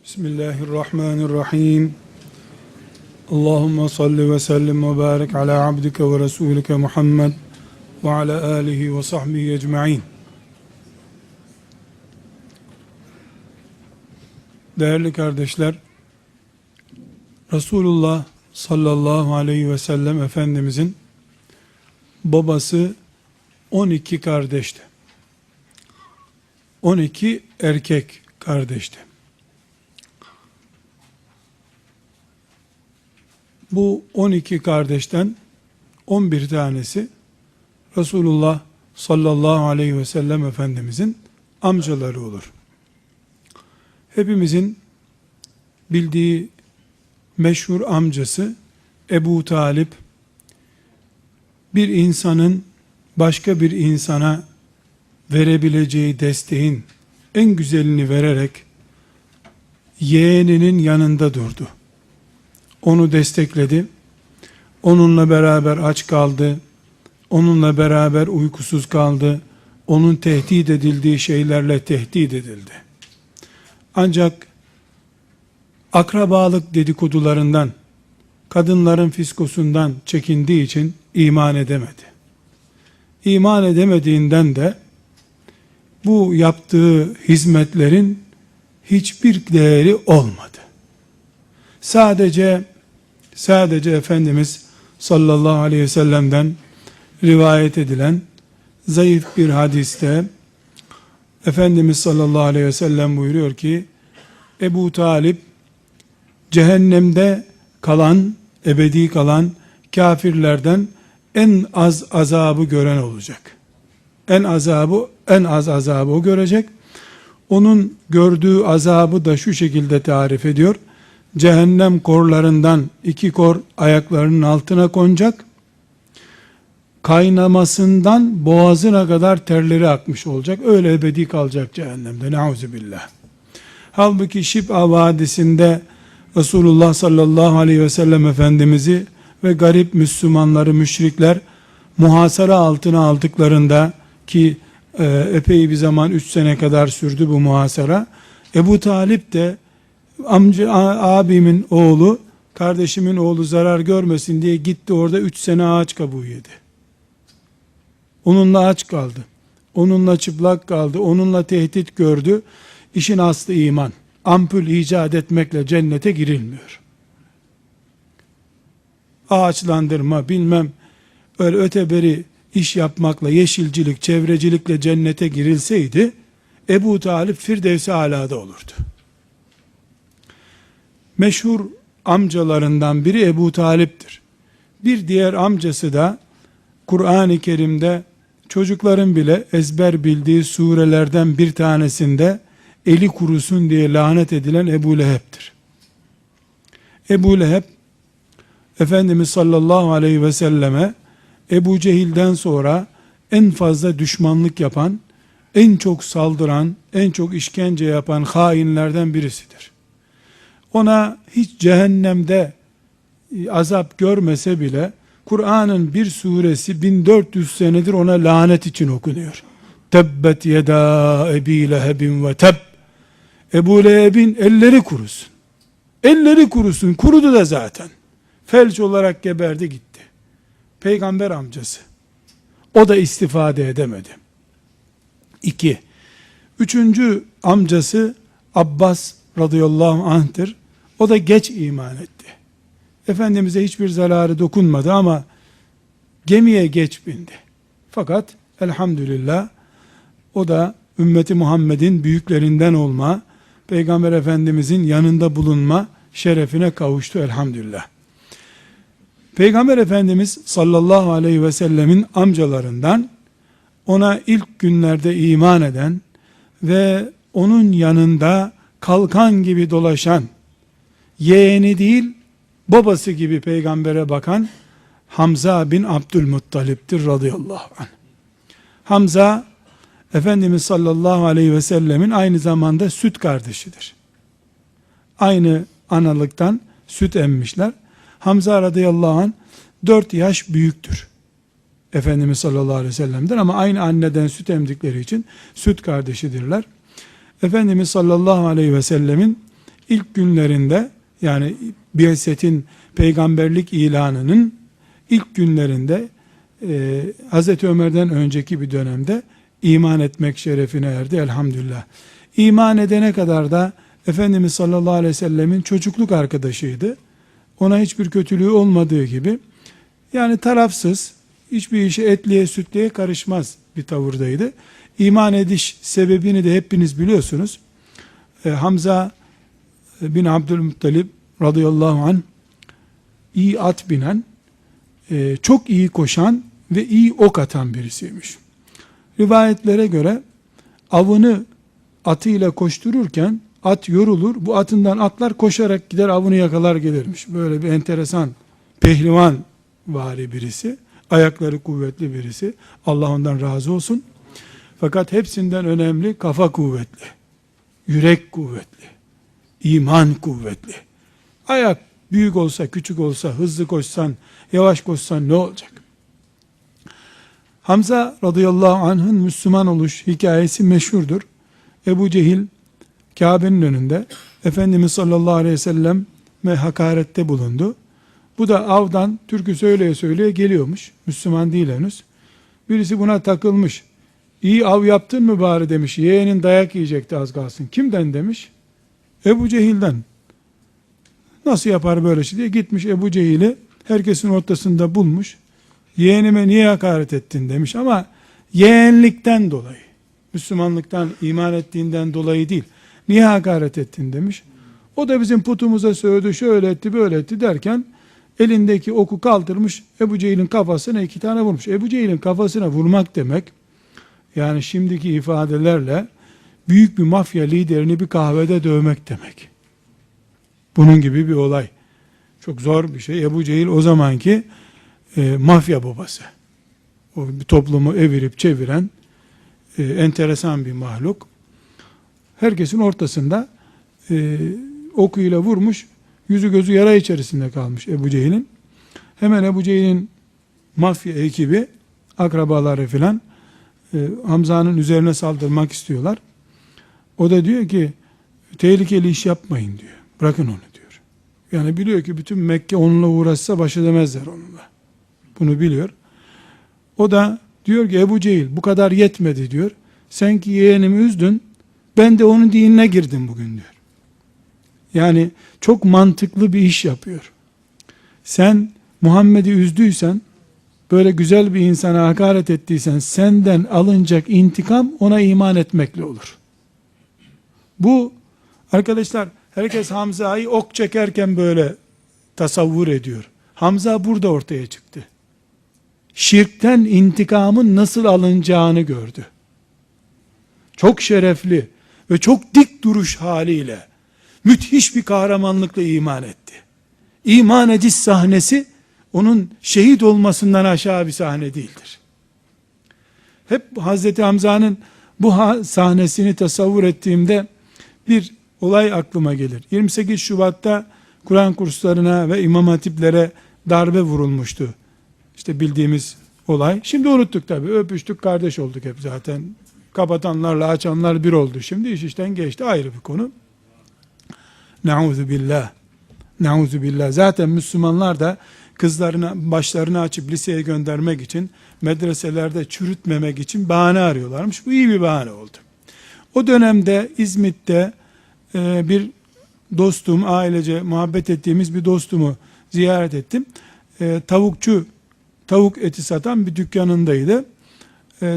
Bismillahirrahmanirrahim. Allahümme salli ve sellim ve barik ala abdike ve resulike Muhammed ve ala alihi ve sahbihi ecma'in. Değerli kardeşler, Resulullah sallallahu aleyhi ve sellem Efendimizin babası 12 kardeşti. 12 erkek kardeşti. Bu 12 kardeşten 11 tanesi Resulullah sallallahu aleyhi ve sellem Efendimizin amcaları olur. Hepimizin bildiği meşhur amcası Ebu Talip, bir insanın başka bir insana verebileceği desteğin en güzelini vererek yeğeninin yanında durdu. Onu destekledi. Onunla beraber aç kaldı. Onunla beraber uykusuz kaldı. Onun tehdit edildiği şeylerle tehdit edildi. Ancak akrabalık dedikodularından, kadınların fiskosundan çekindiği için iman edemedi. İman edemediğinden de bu yaptığı hizmetlerin hiçbir değeri olmadı. Sadece Efendimiz sallallahu aleyhi ve sellem'den rivayet edilen zayıf bir hadiste Efendimiz sallallahu aleyhi ve sellem buyuruyor ki, Ebu Talip cehennemde kalan, ebedi kalan kafirlerden en az azabı gören olacak. En az azabı o görecek. Onun gördüğü azabı da şu şekilde tarif ediyor. Cehennem korlarından 2 kor ayaklarının altına konacak. Kaynamasından boğazına kadar terleri akmış olacak. Öyle ebedi kalacak cehennemde. Neuzubillah. Halbuki Şib'a Vadisi'nde Resulullah sallallahu aleyhi ve sellem Efendimiz'i ve garip Müslümanları, müşrikler muhasara altına aldıklarında ki epey bir zaman 3 sene kadar sürdü bu muhasara. Ebu Talip de abimin oğlu, kardeşimin oğlu zarar görmesin diye gitti orada 3 sene ağaç kabuğu yedi. Onunla aç kaldı. Onunla çıplak kaldı. Onunla tehdit gördü. İşin aslı iman. Ampul icat etmekle cennete girilmiyor. Ağaçlandırma, bilmem öyle öteberi iş yapmakla, yeşilcilik, çevrecilikle cennete girilseydi, Ebu Talip Firdevs-i Alâ'da olurdu. Meşhur amcalarından biri Ebu Talip'tir. Bir diğer amcası da Kur'an-ı Kerim'de çocukların bile ezber bildiği surelerden bir tanesinde eli kurusun diye lanet edilen Ebu Leheb'tir. Ebu Leheb, Efendimiz sallallahu aleyhi ve selleme Ebu Cehil'den sonra en fazla düşmanlık yapan, en çok saldıran, en çok işkence yapan hainlerden birisidir. Ona hiç cehennemde azap görmese bile Kur'an'ın bir suresi 1400 senedir ona lanet için okunuyor. Tebbet yeda Ebi Lehebin ve teb. Ebu Leheb'in elleri kurusun. Elleri kurusun. Kurudu da zaten. Felç olarak geberdi gitti. Peygamber amcası. O da istifade edemedi. 2. Üçüncü amcası Abbas radıyallahu anh'tır. O da geç iman etti. Efendimiz'e hiçbir zararı dokunmadı ama gemiye geç bindi. Fakat elhamdülillah o da ümmeti Muhammed'in büyüklerinden olma, Peygamber Efendimiz'in yanında bulunma şerefine kavuştu elhamdülillah. Peygamber Efendimiz sallallahu aleyhi ve sellemin amcalarından ona ilk günlerde iman eden ve onun yanında kalkan gibi dolaşan, yeğeni değil babası gibi peygambere bakan Hamza bin Abdülmuttalip'tir radıyallahu anh. Hamza Efendimiz sallallahu aleyhi ve sellemin aynı zamanda süt kardeşidir. Aynı analıktan süt emmişler. Hamza radıyallahu anh 4 yaş büyüktür Efendimiz sallallahu aleyhi ve sellem'den ama aynı anneden süt emdikleri için süt kardeşidirler. Efendimiz sallallahu aleyhi ve sellemin ilk günlerinde, yani Bi'setin, peygamberlik ilanının ilk günlerinde Hazreti Ömer'den önceki bir dönemde iman etmek şerefine erdi elhamdülillah. İman edene kadar da Efendimiz sallallahu aleyhi ve sellemin çocukluk arkadaşıydı. Ona hiçbir kötülüğü olmadığı gibi, yani tarafsız, hiçbir işe etliye sütliye karışmaz bir tavırdaydı. İman ediş sebebini de hepiniz biliyorsunuz. Hamza bin Abdülmuttalib radıyallahu anh iyi at binen, çok iyi koşan ve iyi ok atan birisiymiş. Rivayetlere göre avını atıyla koştururken at yorulur, bu atından atlar, koşarak gider avını yakalar gelirmiş. Böyle bir enteresan, pehlivan vari birisi, ayakları kuvvetli birisi. Allah ondan razı olsun. Fakat hepsinden önemli kafa kuvvetli, yürek kuvvetli, iman kuvvetli. Ayak büyük olsa, küçük olsa, hızlı koşsan, yavaş koşsan ne olacak? Hamza radıyallahu anh'ın Müslüman oluş hikayesi meşhurdur. Ebu Cehil Kabe'nin önünde Efendimiz sallallahu aleyhi ve selleme hakarette bulundu. Bu da avdan türkü söyleye söyleye geliyormuş. Müslüman değil henüz. Birisi buna takılmış. İyi av yaptın mı bari demiş. Yeğenin dayak yiyecekti az kalsın. Kimden demiş? Ebu Cehil'den. Nasıl yapar böyle şey diye gitmiş Ebu Cehil'i herkesin ortasında bulmuş. Yeğenime niye hakaret ettin demiş, ama yeğenlikten dolayı, Müslümanlıktan, iman ettiğinden dolayı değil. Niye hakaret ettin demiş. O da bizim putumuza sövdü, şöyle etti, böyle etti derken elindeki oku kaldırmış, Ebu Cehil'in kafasına 2 tane vurmuş. Ebu Cehil'in kafasına vurmak demek, yani şimdiki ifadelerle büyük bir mafya liderini bir kahvede dövmek demek. Bunun gibi bir olay. Çok zor bir şey. Ebu Cehil o zamanki mafya babası. O bir toplumu evirip çeviren enteresan bir mahluk. Herkesin ortasında okuyla vurmuş, yüzü gözü yara içerisinde kalmış Ebu Cehil'in. Hemen Ebu Cehil'in mafya ekibi, akrabaları filan Hamza'nın üzerine saldırmak istiyorlar. O da diyor ki tehlikeli iş yapmayın diyor. Bırakın onu diyor. Yani biliyor ki bütün Mekke onunla uğraşsa baş edemezler onunla. Bunu biliyor. O da diyor ki Ebu Cehil bu kadar yetmedi diyor. Sen ki yeğenimi üzdün, ben de onun dinine girdim bugün diyor. Yani çok mantıklı bir iş yapıyor. Sen Muhammed'i üzdüysen, böyle güzel bir insana hakaret ettiysen, senden alınacak intikam ona iman etmekle olur. Bu arkadaşlar, herkes Hamza'yı ok çekerken böyle tasavvur ediyor. Hamza burada ortaya çıktı. Şirkten intikamın nasıl alınacağını gördü. Çok şerefli ve çok dik duruş haliyle, müthiş bir kahramanlıkla iman etti. İman ediş sahnesi, onun şehit olmasından aşağı bir sahne değildir. Hep Hazreti Hamza'nın bu sahnesini tasavvur ettiğimde bir olay aklıma gelir. 28 Şubat'ta Kur'an kurslarına ve imam hatiplere darbe vurulmuştu. İşte bildiğimiz olay. Şimdi unuttuk tabii. Öpüştük, kardeş olduk hep zaten. Kapatanlarla açanlar bir oldu. Şimdi iş işten geçti. Ayrı bir konu. Nauzu billah. Nauzu billah. Zaten Müslümanlar da kızlarına başlarını açıp liseye göndermek için, medreselerde çürütmemek için bahane arıyorlarmış. Bu iyi bir bahane oldu. O dönemde İzmit'te bir dostum, ailece muhabbet ettiğimiz bir dostumu ziyaret ettim. Tavukçu, tavuk eti satan bir dükkanındaydı.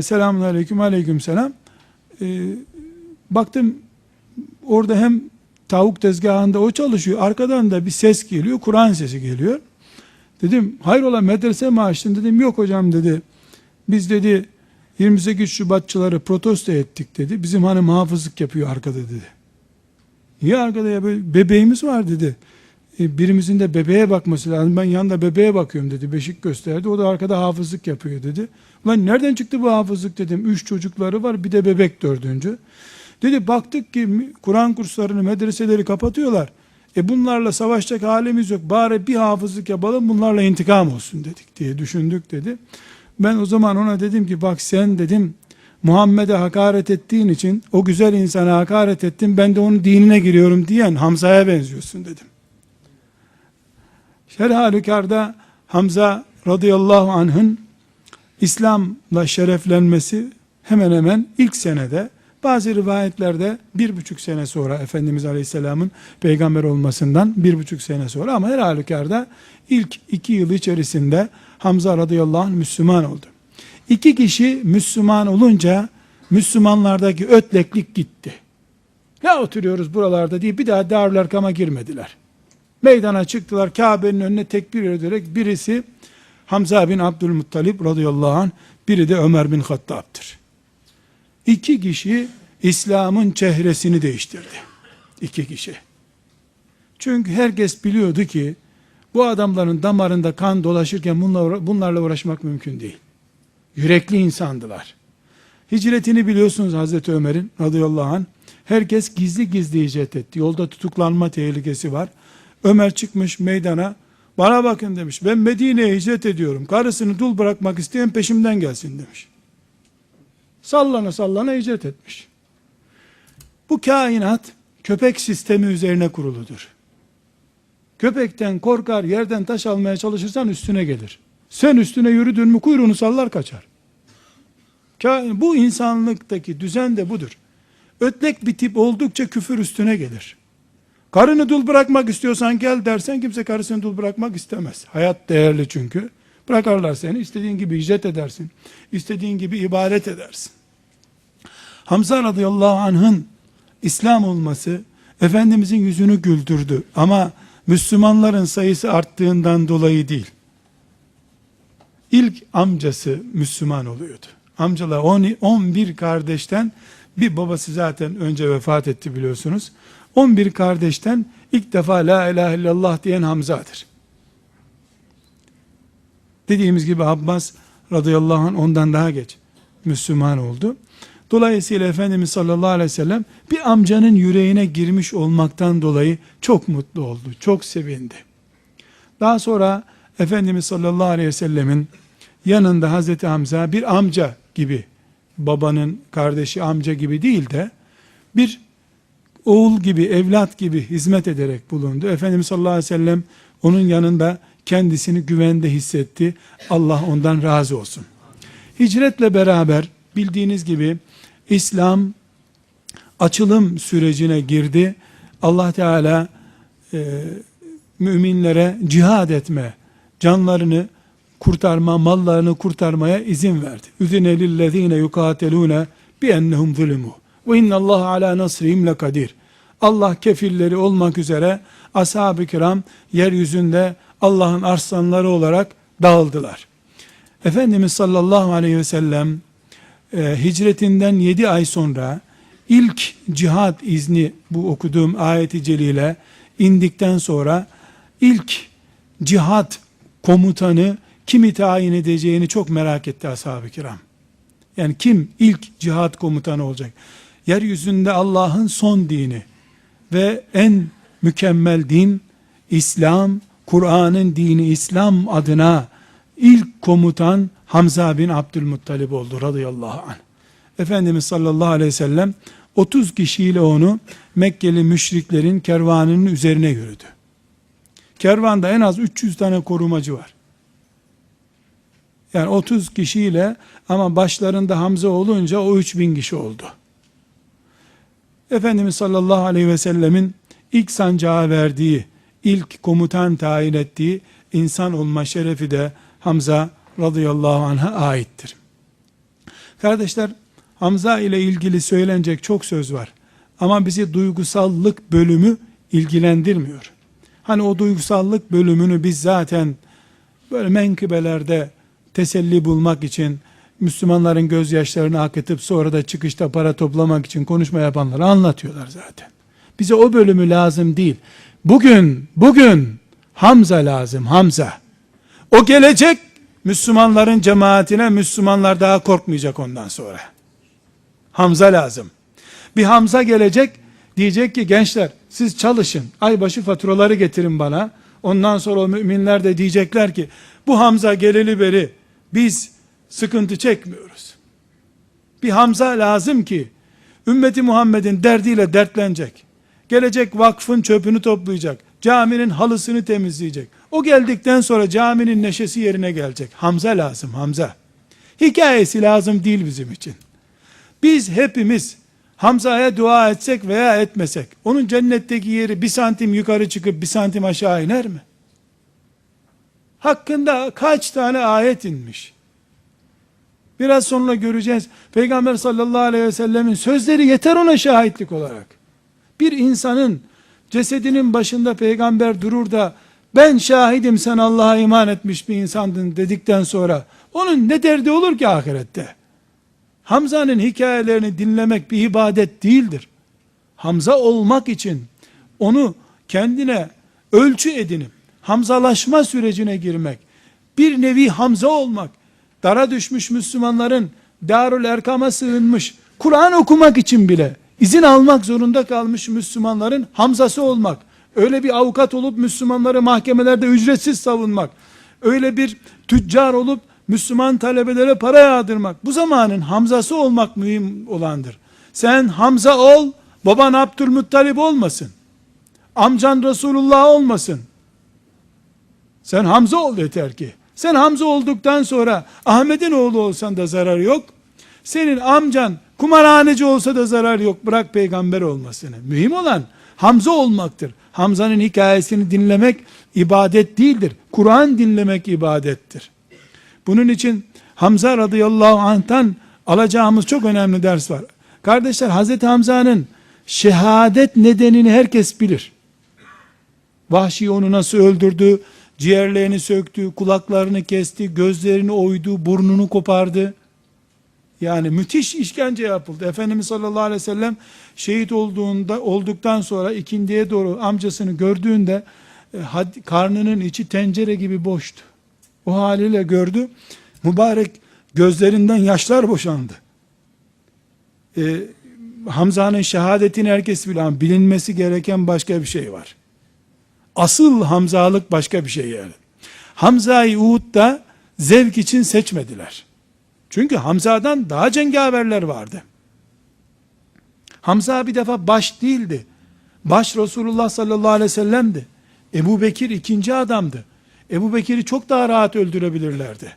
Selamun aleyküm, aleyküm selam. Baktım orada hem tavuk tezgahında o çalışıyor, arkadan da bir ses geliyor, Kur'an sesi geliyor. Dedim hayrola medrese mi açtın? Dedim yok hocam dedi. Biz dedi 28 Şubatçıları protesto ettik dedi. Bizim hanım hafızlık yapıyor arkada dedi. Niye arkada ya, böyle bebeğimiz var dedi. Birimizin de bebeğe bakması lazım. Ben yanında bebeğe bakıyorum dedi. Beşik gösterdi. O da arkada hafızlık yapıyor dedi. Ulan nereden çıktı bu hafızlık dedim. 3 çocukları var, bir de bebek 4. Dedi baktık ki Kur'an kurslarını, medreseleri kapatıyorlar. Bunlarla savaşacak halimiz yok. Bari bir hafızlık yapalım, bunlarla intikam olsun dedik diye düşündük dedi. Ben o zaman ona dedim ki bak sen dedim Muhammed'e hakaret ettiğin için o güzel insana hakaret ettin, ben de onun dinine giriyorum diyen Hamza'ya benziyorsun dedim. Her halükarda Hamza radıyallahu anh'ın İslam'la şereflenmesi hemen hemen ilk senede, bazı rivayetlerde 1,5 sene sonra, Efendimiz Aleyhisselam'ın peygamber olmasından 1,5 sene sonra, ama her halükarda ilk 2 yıl içerisinde Hamza radıyallahu anh Müslüman oldu. 2 kişi Müslüman olunca Müslümanlardaki ötleklik gitti. Ne oturuyoruz buralarda diye bir daha Darül Erkam'a girmediler. Meydana çıktılar, Kabe'nin önüne tekbir ederek, birisi Hamza bin Abdülmuttalib radıyallahu anh, biri de Ömer bin Hattab'tır. 2 kişi İslam'ın çehresini değiştirdi. 2 kişi. Çünkü herkes biliyordu ki bu adamların damarında kan dolaşırken bunlarla uğraşmak mümkün değil. Yürekli insandılar. Hicretini biliyorsunuz Hazreti Ömer'in radıyallahu anh. Herkes gizli gizli hicret etti. Yolda tutuklanma tehlikesi var. Ömer çıkmış meydana, bana bakın demiş, ben Medine'ye hicret ediyorum. Karısını dul bırakmak isteyen peşimden gelsin demiş. Sallana sallana hicret etmiş. Bu kainat köpek sistemi üzerine kuruludur. Köpekten korkar, yerden taş almaya çalışırsan üstüne gelir. Sen üstüne yürüdün mü kuyruğunu sallar kaçar. Bu insanlıktaki düzen de budur. Ötlek bir tip oldukça küfür üstüne gelir. Karını dul bırakmak istiyorsan gel dersen, kimse karısını dul bırakmak istemez. Hayat değerli çünkü. Bırakarlar seni, istediğin gibi hicret edersin. İstediğin gibi ibadet edersin. Hamza radıyallahu anh'ın İslam olması Efendimizin yüzünü güldürdü. Ama Müslümanların sayısı arttığından dolayı değil. İlk amcası Müslüman oluyordu. Amcalar 11 kardeşten, bir babası zaten önce vefat etti biliyorsunuz. 11 kardeşten ilk defa la ilahe illallah diyen Hamza'dır. Dediğimiz gibi Abbas radıyallahu anh ondan daha geç Müslüman oldu. Dolayısıyla Efendimiz sallallahu aleyhi ve sellem bir amcanın yüreğine girmiş olmaktan dolayı çok mutlu oldu, çok sevindi. Daha sonra Efendimiz sallallahu aleyhi ve sellemin yanında Hazreti Hamza bir amca gibi, babanın kardeşi amca gibi değil de bir oğul gibi, evlat gibi hizmet ederek bulundu. Efendimiz sallallahu aleyhi ve sellem onun yanında kendisini güvende hissetti. Allah ondan razı olsun. Hicretle beraber bildiğiniz gibi İslam açılım sürecine girdi. Allah Teala müminlere cihad etme, canlarını kurtarma, mallarını kurtarmaya izin verdi. Üzine lillezine yukatelune bi ennehum zulmu ve innallaha ala nasrihim lekadir. Allah kefilleri olmak üzere ashab-ı kiram yeryüzünde Allah'ın arslanları olarak dağıldılar. Efendimiz sallallahu aleyhi ve sellem hicretinden 7 ay sonra ilk cihad izni, bu okuduğum ayet-i celile indikten sonra ilk cihad komutanı kimi tayin edeceğini çok merak etti ashab-ı kiram. Yani kim ilk cihad komutanı olacak? Yeryüzünde Allah'ın son dini ve en mükemmel din İslam, Kur'an'ın dini İslam adına ilk komutan Hamza bin Abdülmuttalib oldu radıyallahu anh. Efendimiz sallallahu aleyhi ve sellem 30 kişiyle onu Mekkeli müşriklerin kervanının üzerine yürüdü. Kervanda en az 300 tane korumacı var. Yani 30 kişiyle, ama başlarında Hamza olunca o 3000 kişi oldu. Efendimiz sallallahu aleyhi ve sellemin ilk sancağı verdiği, ilk komutan tayin ettiği insan olma şerefi de Hamza radıyallahu anh'a aittir. Kardeşler, Hamza ile ilgili söylenecek çok söz var. Ama bizi duygusallık bölümü ilgilendirmiyor. Hani o duygusallık bölümünü biz zaten böyle menkıbelerde teselli bulmak için, Müslümanların gözyaşlarını akıtıp sonra da çıkışta para toplamak için konuşma yapanları anlatıyorlar zaten. Bize o bölümü lazım değil. Bugün Hamza lazım, Hamza. O gelecek, Müslümanların cemaatine, Müslümanlar daha korkmayacak ondan sonra. Hamza lazım. Bir Hamza gelecek, diyecek ki gençler siz çalışın, aybaşı faturaları getirin bana. Ondan sonra o müminler de diyecekler ki bu Hamza geleli beri biz sıkıntı çekmiyoruz. Bir Hamza lazım ki ümmeti Muhammed'in derdiyle dertlenecek. Gelecek vakfın çöpünü toplayacak. Caminin halısını temizleyecek. O geldikten sonra caminin neşesi yerine gelecek. Hamza lazım, Hamza. Hikayesi lazım değil bizim için. Biz hepimiz Hamza'ya dua etsek veya etmesek, onun cennetteki yeri 1 santim yukarı çıkıp 1 santim aşağı iner mi? Hakkında kaç tane ayet inmiş? Biraz sonra göreceğiz. Peygamber sallallahu aleyhi ve sellemin sözleri yeter ona şahitlik olarak. Bir insanın cesedinin başında peygamber durur da ben şahidim sen Allah'a iman etmiş bir insandın dedikten sonra onun ne derdi olur ki ahirette? Hamza'nın hikayelerini dinlemek bir ibadet değildir. Hamza olmak için onu kendine ölçü edinip Hamzalaşma sürecine girmek, bir nevi Hamza olmak, dara düşmüş Müslümanların Darül Erkam'a sığınmış, Kur'an okumak için bile izin almak zorunda kalmış Müslümanların Hamzası olmak, öyle bir avukat olup Müslümanları mahkemelerde ücretsiz savunmak, öyle bir tüccar olup Müslüman talebelere para yağdırmak, bu zamanın Hamzası olmak mühim olandır. Sen Hamza ol, baban Abdülmuttalip olmasın, amcan Resulullah olmasın. Sen Hamza ol yeter ki. Sen Hamza olduktan sonra Ahmet'in oğlu olsan da zararı yok. Senin amcan kumarhaneci olsa da zararı yok. Bırak peygamber olmasını. Mühim olan Hamza olmaktır. Hamza'nın hikayesini dinlemek ibadet değildir. Kur'an dinlemek ibadettir. Bunun için Hamza radıyallahu anh'tan alacağımız çok önemli ders var. Kardeşler, Hazreti Hamza'nın şehadet nedenini herkes bilir. Vahşi onu nasıl öldürdü, ciğerlerini söktü, kulaklarını kesti, gözlerini oydu, burnunu kopardı. Yani müthiş işkence yapıldı. Efendimiz sallallahu aleyhi ve sellem şehit olduktan sonra ikindiye doğru amcasını gördüğünde karnının içi tencere gibi boştu. O haliyle gördü. Mübarek gözlerinden yaşlar boşandı. Hamza'nın şehadetini herkes bilir ama bilinmesi gereken başka bir şey var. Asıl Hamzalık başka bir şey yani. Hamza'yı Uhud'da zevk için seçmediler. Çünkü Hamza'dan daha cengaverler vardı. Hamza bir defa baş değildi. Baş Resulullah sallallahu aleyhi ve sellem'di. Ebu Bekir ikinci adamdı. Ebu Bekir'i çok daha rahat öldürebilirlerdi.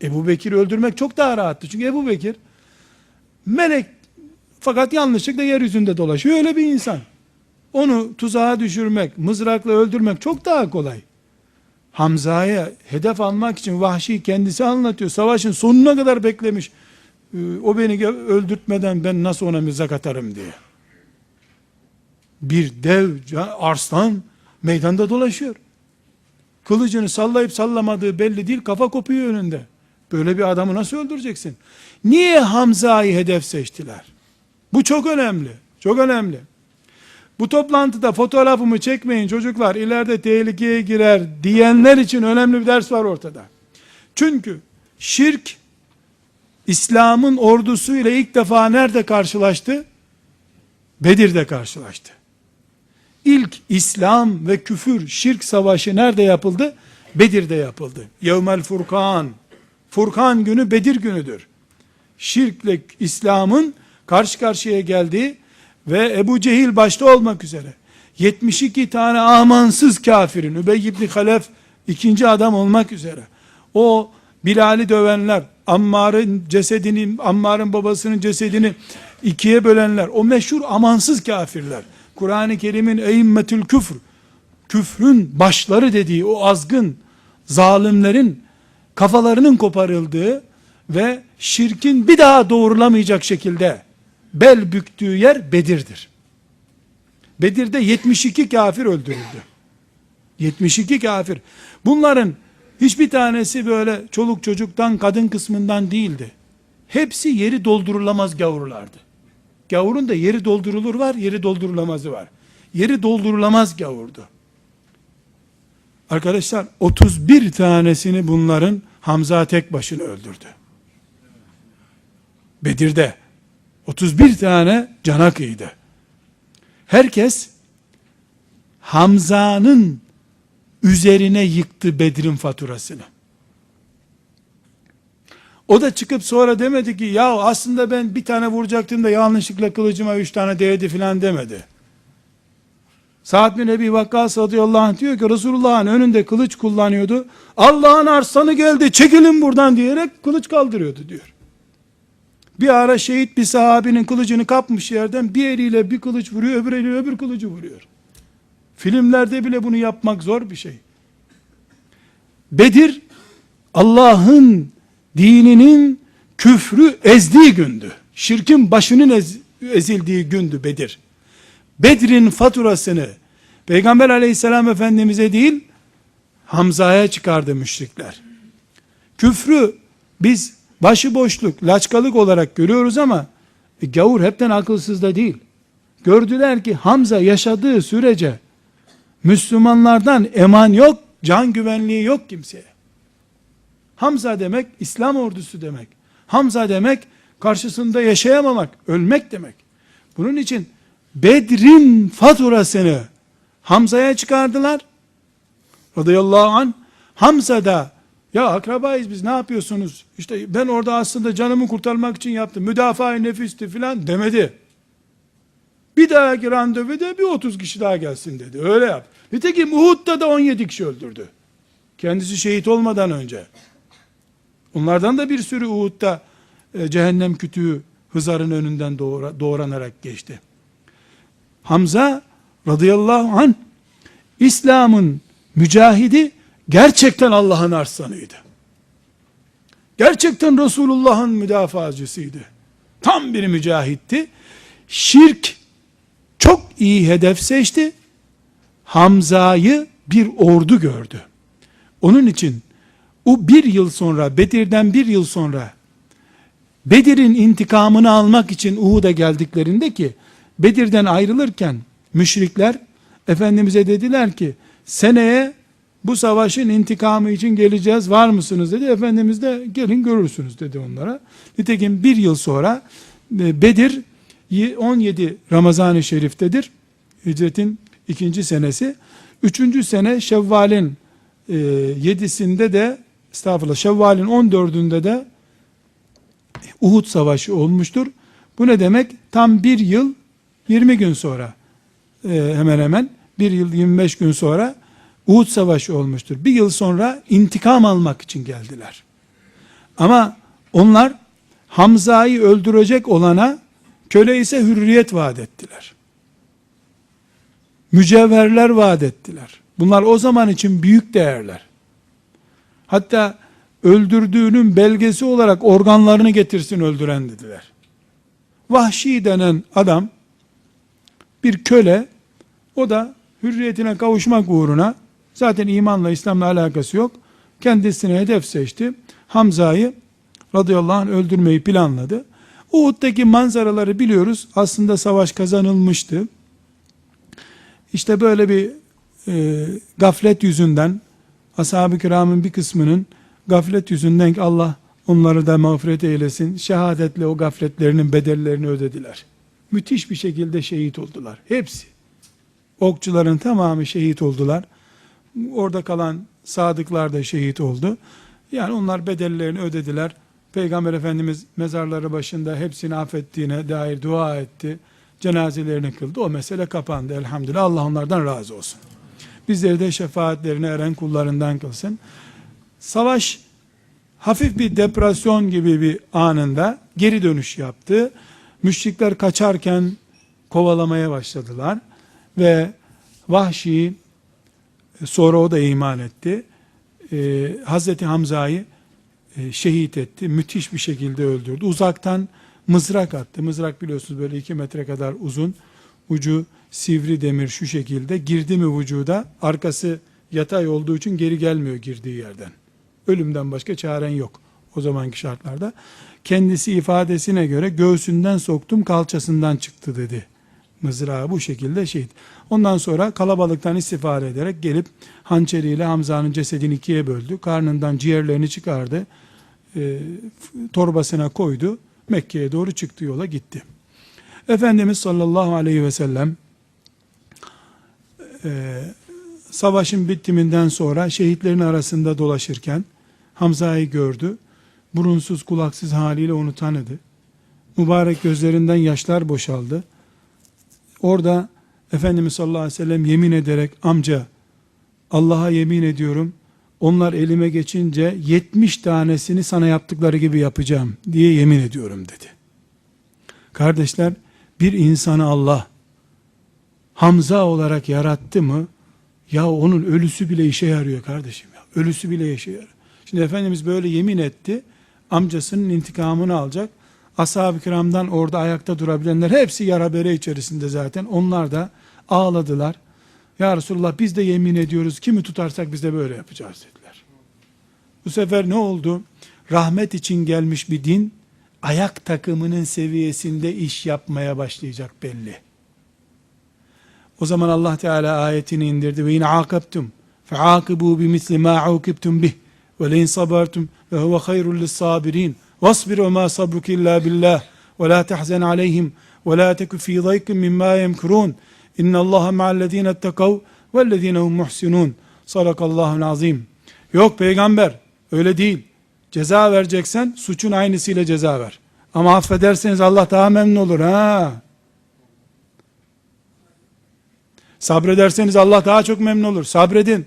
Ebu Bekir'i öldürmek çok daha rahattı. Çünkü Ebu Bekir melek fakat yanlışlıkla yeryüzünde dolaşıyor. Öyle bir insan. Onu tuzağa düşürmek, mızrakla öldürmek çok daha kolay. Hamza'ya hedef almak için Vahşi kendisi anlatıyor. Savaşın sonuna kadar beklemiş. O beni öldürtmeden ben nasıl ona mızrak atarım diye. Bir dev arslan meydanda dolaşıyor. Kılıcını sallayıp sallamadığı belli değil, kafa kopuyor önünde. Böyle bir adamı nasıl öldüreceksin? Niye Hamza'yı hedef seçtiler? Bu çok önemli. Çok önemli. Bu toplantıda fotoğrafımı çekmeyin çocuklar, ileride tehlikeye girer diyenler için önemli bir ders var ortada. Çünkü şirk İslam'ın ordusuyla ilk defa nerede karşılaştı? Bedir'de karşılaştı. İlk İslam ve küfür şirk savaşı nerede yapıldı? Bedir'de yapıldı. Yevmel Furkan. Furkan günü Bedir günüdür. Şirkle İslam'ın karşı karşıya geldiği ve Ebu Cehil başta olmak üzere 72 tane amansız kafirin, Übey ibn Halef ikinci adam olmak üzere, o Bilal'i dövenler, Ammar'ın babasının cesedini ikiye bölenler, o meşhur amansız kafirler, Kur'an-ı Kerim'in eimmetül küfr, küfrün başları dediği o azgın zalimlerin kafalarının koparıldığı ve şirkin bir daha doğrulamayacak şekilde bel büktüğü yer Bedir'dir. Bedir'de 72 kafir öldürüldü. 72 kafir. Bunların hiçbir tanesi böyle çoluk çocuktan, kadın kısmından değildi. Hepsi yeri doldurulamaz gavurlardı. Gavurun da yeri doldurulur var, yeri doldurulamazı var. Yeri doldurulamaz gavurdu. Arkadaşlar 31 tanesini bunların Hamza tek başına öldürdü. Bedir'de 31 tane cana kıydı. Herkes Hamza'nın üzerine yıktı Bedir'in faturasını. O da çıkıp sonra demedi ki ya aslında ben bir tane vuracaktım da yanlışlıkla kılıcıma 3 tane değdi filan demedi. Sa'd bin Ebi Vakkas radıyallahu anh diyor ki Resulullah'ın önünde kılıç kullanıyordu. Allah'ın arslanı geldi çekilin buradan diyerek kılıç kaldırıyordu diyor. Bir ara şehit bir sahabinin kılıcını kapmış yerden bir eliyle bir kılıç vuruyor, öbür eliyle öbür kılıcı vuruyor. Filmlerde bile bunu yapmak zor bir şey. Bedir Allah'ın dininin küfrü ezdiği gündü. Şirkin başının ezildiği gündü Bedir. Bedir'in faturasını Peygamber aleyhisselam efendimize değil Hamza'ya çıkardı müşrikler. Küfrü biz başıboşluk, laçkalık olarak görüyoruz ama gavur hepten akılsız da değil. Gördüler ki Hamza yaşadığı sürece Müslümanlardan eman yok, can güvenliği yok kimseye. Hamza demek İslam ordusu demek. Hamza demek karşısında yaşayamamak, ölmek demek. Bunun için Bedir'in faturasını Hamza'ya çıkardılar. Radıyallahu anh. Hamza da ya akrabayız biz ne yapıyorsunuz? İşte ben orada aslında canımı kurtarmak için yaptım. Müdafaa-i nefisti filan demedi. Bir dahaki randevuda bir 30 kişi daha gelsin dedi. Öyle yap. Nitekim Uhud'da da 17 kişi öldürdü. Kendisi şehit olmadan önce. Onlardan da bir sürü Uhud'da cehennem kütüğü Hızar'ın önünden doğranarak geçti. Hamza radıyallahu anh İslam'ın mücahidi gerçekten Allah'ın arslanıydı. Gerçekten Resulullah'ın müdafacısıydı. Tam bir mücahitti. Şirk çok iyi hedef seçti. Hamza'yı bir ordu gördü. Onun için o bir yıl sonra, Bedir'den bir yıl sonra Bedir'in intikamını almak için Uhud'a geldiklerinde ki Bedir'den ayrılırken müşrikler Efendimiz'e dediler ki seneye bu savaşın intikamı için geleceğiz var mısınız dedi. Efendimiz de gelin görürsünüz dedi onlara. Nitekim bir yıl sonra Bedir 17 Ramazan-ı Şerif'tedir. Hicretin 2. senesi. 3. sene Şevval'in 7'sinde de Şevval'in 14'ünde de Uhud Savaşı olmuştur. Bu ne demek? Tam bir yıl 20 gün sonra hemen hemen bir yıl 25 gün sonra Uhud Savaşı olmuştur. Bir yıl sonra intikam almak için geldiler. Ama onlar Hamza'yı öldürecek olana köle ise hürriyet vaat ettiler. Mücevherler vaat ettiler. Bunlar o zaman için büyük değerler. Hatta öldürdüğünün belgesi olarak organlarını getirsin öldüren dediler. Vahşi denen adam bir köle, o da hürriyetine kavuşmak uğruna zaten imanla İslam'la alakası yok. Kendisine hedef seçti. Hamza'yı radıyallahu anh öldürmeyi planladı. Uhud'daki manzaraları biliyoruz. Aslında savaş kazanılmıştı. İşte böyle bir gaflet yüzünden ashab-ı kiramın bir kısmının gaflet yüzünden Allah onları da mağfiret eylesin. Şehadetle o gafletlerinin bedellerini ödediler. Müthiş bir şekilde şehit oldular. Hepsi. Okçuların tamamı şehit oldular. Orada kalan sadıklar da şehit oldu. Yani onlar bedellerini ödediler. Peygamber Efendimiz mezarları başında hepsini affettiğine dair dua etti. Cenazelerini kıldı. O mesele kapandı. Elhamdülillah. Allah onlardan razı olsun. Bizleri de şefaatlerine eren kullarından kılsın. Savaş hafif bir depresyon gibi bir anında geri dönüş yaptı. Müşrikler kaçarken kovalamaya başladılar. Ve Vahşi sonra o da iman etti. Hazreti Hamza'yı şehit etti. Müthiş bir şekilde öldürdü. Uzaktan mızrak attı. Mızrak biliyorsunuz böyle 2 metre kadar uzun. Ucu sivri demir şu şekilde. Girdi mi vücuda, arkası yatay olduğu için geri gelmiyor girdiği yerden. Ölümden başka çaren yok o zamanki şartlarda. Kendisi ifadesine göre göğsünden soktum kalçasından çıktı dedi. Mızrağı bu şekilde şehit. Ondan sonra kalabalıktan istifade ederek gelip hançeriyle Hamza'nın cesedini 2'ye böldü. Karnından ciğerlerini çıkardı. Torbasına koydu. Mekke'ye doğru çıktı, yola gitti. Efendimiz sallallahu aleyhi ve sellem savaşın bitiminden sonra şehitlerin arasında dolaşırken Hamza'yı gördü. burunsuz kulaksız haliyle onu tanıdı. Mübarek gözlerinden yaşlar boşaldı. Orada Efendimiz sallallahu aleyhi ve sellem yemin ederek, amca Allah'a yemin ediyorum, onlar elime geçince 70 tanesini sana yaptıkları gibi yapacağım diye yemin ediyorum dedi. Kardeşler, bir insanı Allah Hamza olarak yarattı mı, ya onun ölüsü bile işe yarıyor kardeşim ya. Ölüsü bile işe yarıyor. Şimdi Efendimiz böyle yemin etti. Amcasının intikamını alacak. Ashab-ı kiramdan orada ayakta durabilenler hepsi yara bere içerisinde zaten. Onlar da ağladılar. Ya Resulullah, biz de yemin ediyoruz, kimi tutarsak biz de böyle yapacağız dediler. Bu sefer ne oldu? Rahmet için gelmiş bir din, ayak takımının seviyesinde iş yapmaya başlayacak belli. O zaman Allah Teala ayetini indirdi. Ve in aqabtum feaqibu bimisli ma uqibtum bih ve lein sabartum ve huve hayrul lissabirin vasbir ve ma sabruke illa billah ve la tahzen aleyhim ve la teku fi daykin mimma yemkurun innallaha ma'allezine ettekav vellezine hum muhsinun. Sadakallahul azim. Yok peygamber, öyle değil. Ceza vereceksen suçun aynısıyla ceza ver. Ama affederseniz Allah daha memnun olur ha. Sabrederseniz Allah daha çok memnun olur. Sabredin.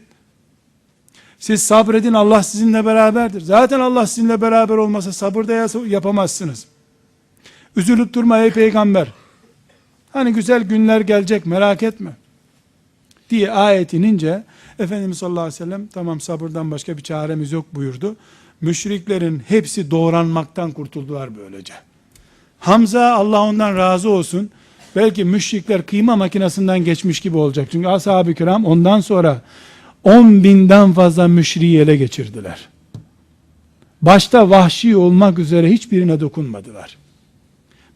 Siz sabredin, Allah sizinle beraberdir. Zaten Allah sizinle beraber olmasa sabır da yapamazsınız. Üzülüp durma ey peygamber. Hani güzel günler gelecek, merak etme diye ayet inince Efendimiz sallallahu aleyhi ve sellem tamam, sabırdan başka bir çaremiz yok buyurdu. Müşriklerin hepsi doğranmaktan kurtuldular böylece. Hamza, Allah ondan razı olsun, belki müşrikler kıyma makinesinden geçmiş gibi olacak. Çünkü ashab-ı kiram ondan sonra 10.000'den fazla müşriği ele geçirdiler. Başta Vahşi olmak üzere hiçbirine dokunmadılar.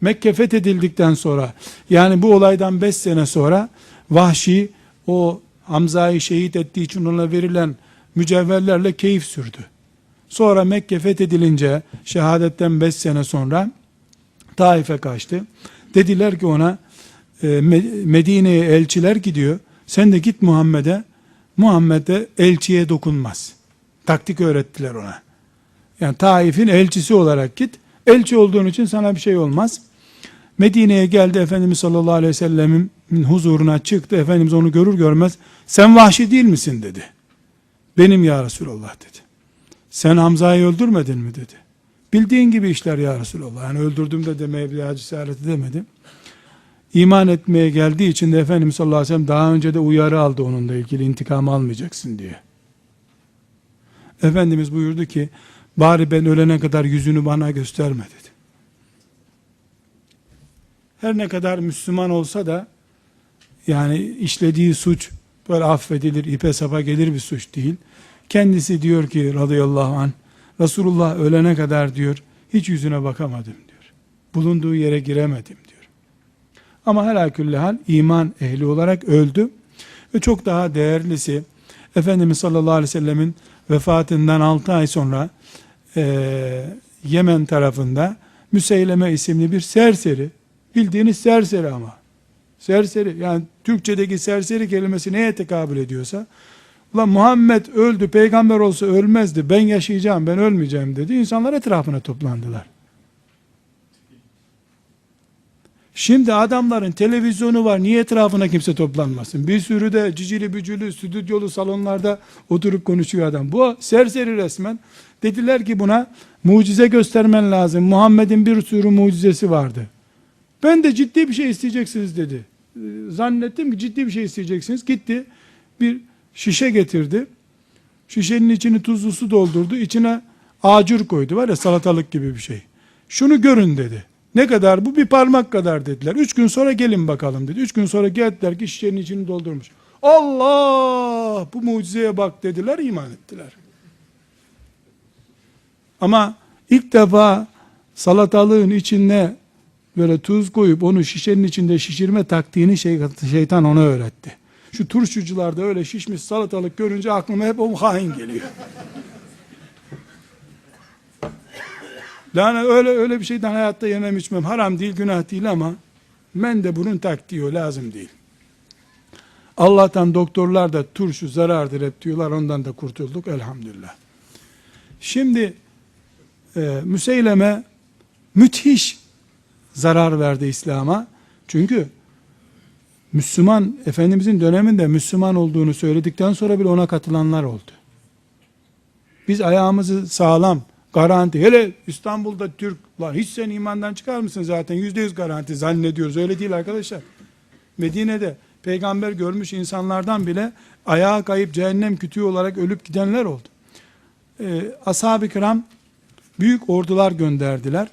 Mekke fethedildikten sonra, yani bu olaydan 5 sene sonra Vahşi o Hamza'yı şehit ettiği için ona verilen mücevherlerle keyif sürdü. Sonra Mekke fethedilince şehadetten 5 sene sonra Taif'e kaçtı. Dediler ki ona, Medine'ye elçiler gidiyor. Sen de git Muhammed'e. Muhammed'e elçiye dokunmaz. Taktik öğrettiler ona. Yani Taif'in elçisi olarak git. Elçi olduğun için sana bir şey olmaz. Medine'ye geldi, Efendimiz sallallahu aleyhi ve sellemin huzuruna çıktı. Efendimiz onu görür görmez, sen Vahşi değil misin dedi. Benim ya Resulallah dedi. Sen Hamza'yı öldürmedin mi dedi. Bildiğin gibi işler ya Resulallah. Yani öldürdüm de demeye bir daha cesaret edemedim. İman etmeye geldiği için de Efendimiz sallallahu aleyhi ve sellem daha önce de uyarı aldı onunla ilgili, intikam almayacaksın diye. Efendimiz buyurdu ki, bari ben ölene kadar yüzünü bana gösterme dedi. Her ne kadar Müslüman olsa da, yani işlediği suç böyle affedilir, ipe sapa gelir bir suç değil. Kendisi diyor ki radıyallahu anh, Resulullah ölene kadar diyor, hiç yüzüne bakamadım diyor. Bulunduğu yere giremedim diyor. Ama helâküllehal iman ehli olarak öldü. Ve çok daha değerlisi, Efendimiz sallallahu aleyhi ve sellemin vefatından 6 ay sonra Yemen tarafında Müseyleme isimli bir serseri, bildiğiniz serseri ama, serseri, yani Türkçedeki serseri kelimesi neye tekabül ediyorsa, ulan Muhammed öldü, peygamber olsa ölmezdi, ben yaşayacağım, ben ölmeyeceğim dedi. İnsanlar etrafına toplandılar. Şimdi adamların televizyonu var, niye etrafına kimse toplanmasın? Bir sürü de cicili bücülü, stüdyolu salonlarda oturup konuşuyor adam. Bu serseri resmen. Dediler ki buna, mucize göstermen lazım. Muhammed'in bir sürü mucizesi vardı. Ben de ciddi bir şey isteyeceksiniz dedi. Zannettim ki ciddi bir şey isteyeceksiniz. Gitti, bir şişe getirdi. Şişenin içini tuzlu su doldurdu. İçine acur koydu. Var ya, salatalık gibi bir şey. Şunu görün dedi. Ne kadar bu? Bir parmak kadar dediler. 3 gün sonra gelin bakalım dedi. 3 gün sonra geldiler ki şişenin içini doldurmuş. Allah! Bu mucizeye bak dediler, iman ettiler. Ama ilk defa salatalığın içine böyle tuz koyup onu şişenin içinde şişirme taktiğini şeytan ona öğretti. Şu turşucularda öyle şişmiş salatalık görünce aklıma hep o hain geliyor. Yani öyle bir şeyden hayatta yemem içmem. Haram değil, günah değil ama ben de bunun taktiği o, lazım değil. Allah'tan doktorlar da turşu zarardır hep diyorlar, ondan da kurtulduk elhamdülillah. Şimdi Müseyleme müthiş zarar verdi İslam'a. Çünkü Müslüman, Efendimizin döneminde Müslüman olduğunu söyledikten sonra bile ona katılanlar oldu. Biz ayağımızı sağlam, garanti, hele İstanbul'da Türk var, hiç sen imandan çıkar mısın zaten, %100 garanti zannediyoruz. Öyle değil arkadaşlar. Medine'de peygamber görmüş insanlardan bile ayağa kayıp cehennem kütüğü olarak ölüp gidenler oldu. Ashab-ı kiram büyük ordular gönderdiler.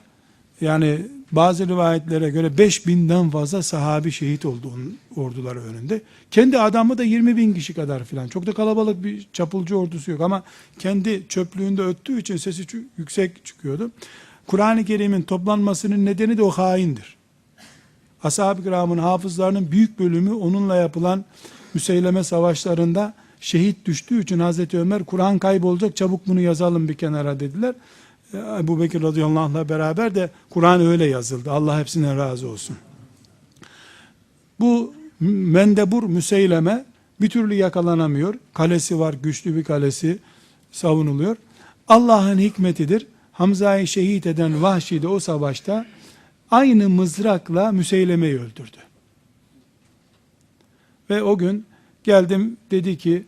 Yani bazı rivayetlere göre 5.000'den fazla sahabi şehit oldu onun orduları önünde. Kendi adamı da 20.000 kişi kadar filan. Çok da kalabalık bir çapulcu ordusu yok ama kendi çöplüğünde öttüğü için sesi yüksek çıkıyordu. Kur'an-ı Kerim'in toplanmasının nedeni de o haindir. Ashab-ı kiramın hafızlarının büyük bölümü onunla yapılan Müseyleme savaşlarında şehit düştüğü için Hazreti Ömer, Kur'an kaybolacak, çabuk bunu yazalım bir kenara dediler. Ebu Bekir radıyallahu anh'la beraber de Kur'an öyle yazıldı. Allah hepsinden razı olsun. Bu Mendebur Müseyleme bir türlü yakalanamıyor. Kalesi var, güçlü bir kalesi, savunuluyor. Allah'ın hikmetidir. Hamza'yı şehit eden Vahşi de o savaşta aynı mızrakla Müseyleme'yi öldürdü. Ve o gün geldim, dedi ki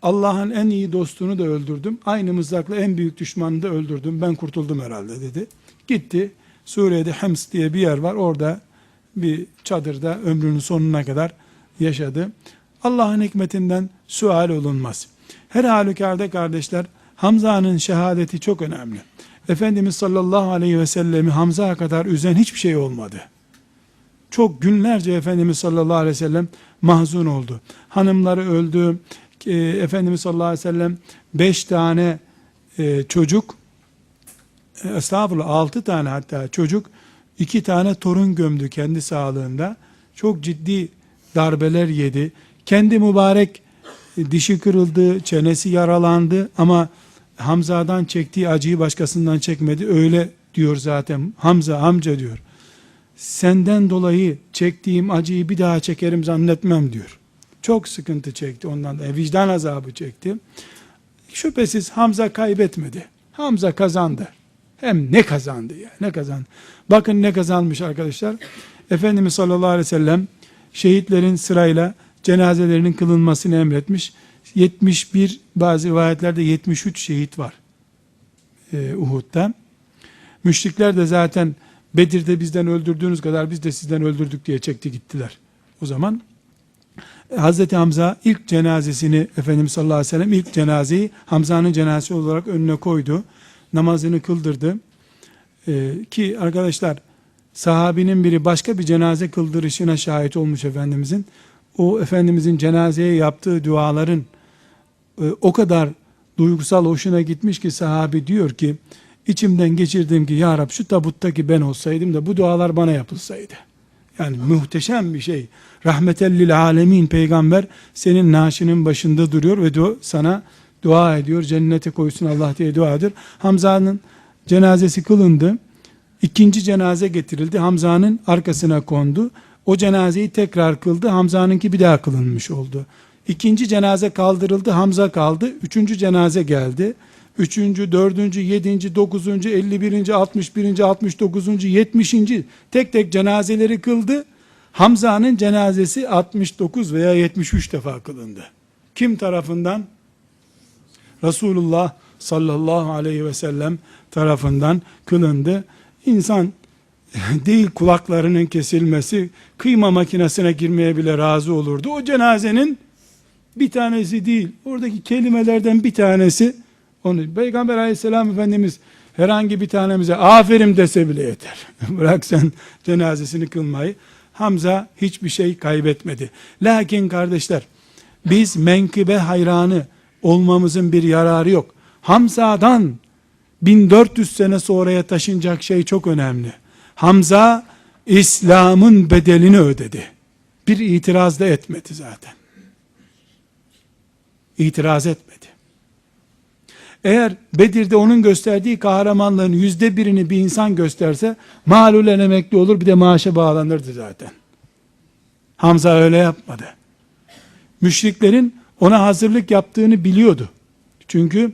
Allah'ın en iyi dostunu da öldürdüm. Aynı mızrakla en büyük düşmanını da öldürdüm. Ben kurtuldum herhalde dedi. Gitti. Suriye'de Hems diye bir yer var. Orada bir çadırda ömrünün sonuna kadar yaşadı. Allah'ın hikmetinden sual olunmaz. Her halükarda kardeşler, Hamza'nın şehadeti çok önemli. Efendimiz sallallahu aleyhi ve sellemi Hamza'ya kadar üzen hiçbir şey olmadı. Çok günlerce Efendimiz sallallahu aleyhi ve sellem mahzun oldu. Hanımları öldü. Efendimiz sallallahu aleyhi ve sellem 5 tane çocuk, estağfurullah 6 tane hatta çocuk, 2 tane torun gömdü kendi sağlığında. Çok ciddi darbeler yedi. Kendi mübarek dişi kırıldı, çenesi yaralandı ama Hamza'dan çektiği acıyı başkasından çekmedi. Öyle diyor zaten. Hamza amca diyor. Senden dolayı çektiğim acıyı bir daha çekerim zannetmem diyor. Çok sıkıntı çekti ondan da. Vicdan azabı çekti. Şüphesiz Hamza kaybetmedi. Hamza kazandı. Hem ne kazandı ya, ne kazandı. Bakın ne kazanmış arkadaşlar. Efendimiz sallallahu aleyhi ve sellem şehitlerin sırayla cenazelerinin kılınmasını emretmiş. 71, bazı rivayetlerde 73 şehit var Uhud'da. Müşrikler de zaten Bedir'de bizden öldürdüğünüz kadar biz de sizden öldürdük diye çekti gittiler. O zaman Hazreti Hamza ilk cenazesini, Efendimiz sallallahu aleyhi ve sellem ilk cenazeyi Hamza'nın cenazesi olarak önüne koydu. Namazını kıldırdı. Ki arkadaşlar, sahabinin biri başka bir cenaze kıldırışına şahit olmuş Efendimizin. O Efendimizin cenazeye yaptığı duaların o kadar duygusal hoşuna gitmiş ki sahabi diyor ki, içimden geçirdim ki ya Rab şu tabuttaki ben olsaydım da bu dualar bana yapılsaydı. Yani muhteşem bir şey. Rahmetellil alemin peygamber senin naaşının başında duruyor ve sana dua ediyor. Cennete koysun Allah diye dua ediyor. Hamza'nın cenazesi kılındı. İkinci cenaze getirildi. Hamza'nın arkasına kondu. O cenazeyi tekrar kıldı. Hamza'nınki bir daha kılınmış oldu. İkinci cenaze kaldırıldı. Hamza kaldı. Üçüncü cenaze geldi. Üçüncü, dördüncü, yedinci, dokuzuncu, 51. 61. 69. 70. tek tek cenazeleri kıldı. Hamza'nın cenazesi 69 veya 73 defa kılındı. Kim tarafından? Resulullah sallallahu aleyhi ve sellem tarafından kılındı. İnsan değil kulaklarının kesilmesi, kıyma makinesine girmeye bile razı olurdu. O cenazenin bir tanesi değil, oradaki kelimelerden bir tanesi, onu Peygamber aleyhisselam Efendimiz herhangi bir tanemize aferin dese bile yeter. Bırak sen cenazesini kılmayı. Hamza hiçbir şey kaybetmedi. Lakin kardeşler, biz menkıbe hayranı olmamızın bir yararı yok. Hamza'dan 1400 sene sonraya taşınacak şey çok önemli. Hamza İslam'ın bedelini ödedi. Bir itiraz da etmedi zaten. İtiraz etmedi. Eğer Bedir'de onun gösterdiği kahramanlığın %1'ini bir insan gösterse malulen emekli olur, bir de maaşa bağlanırdı zaten. Hamza öyle yapmadı. Müşriklerin ona hazırlık yaptığını biliyordu. Çünkü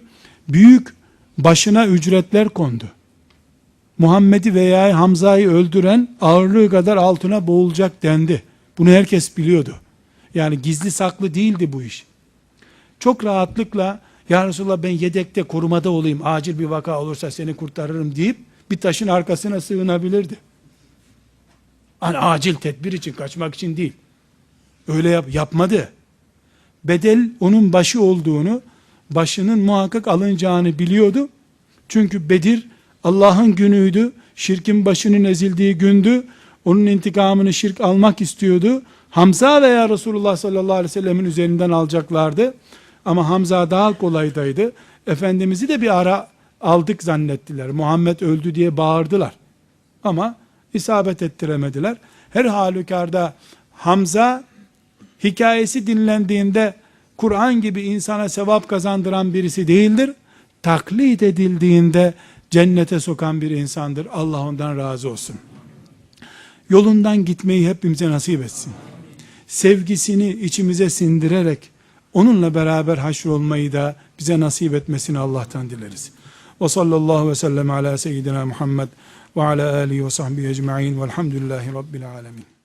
büyük başına ücretler kondu. Muhammed'i veya Hamza'yı öldüren ağırlığı kadar altına boğulacak dendi. Bunu herkes biliyordu. Yani gizli saklı değildi bu iş. Çok rahatlıkla ya Resulallah ben yedekte korumada olayım, acil bir vaka olursa seni kurtarırım deyip bir taşın arkasına sığınabilirdi. Hani acil tedbir için, kaçmak için değil. Öyle yapmadı. Bedel onun başı olduğunu, başının muhakkak alınacağını biliyordu. Çünkü Bedir Allah'ın günüydü. Şirkin başının ezildiği gündü. Onun intikamını şirk almak istiyordu. Hamza veya Resulullah sallallahu aleyhi ve sellemin üzerinden alacaklardı. Ama Hamza daha kolaydaydı. Efendimiz'i de bir ara aldık zannettiler. Muhammed öldü diye bağırdılar. Ama isabet ettiremediler. Her halükarda Hamza hikayesi dinlendiğinde Kur'an gibi insana sevap kazandıran birisi değildir. Taklit edildiğinde cennete sokan bir insandır. Allah ondan razı olsun. Yolundan gitmeyi hepimize nasip etsin. Sevgisini içimize sindirerek onunla beraber haşrolmayı da bize nasip etmesini Allah'tan dileriz. Ve sallallahu ve sellem ala seyyidina Muhammed ve ala alihi ve sahbihi ecma'in velhamdülillahi rabbil alemin.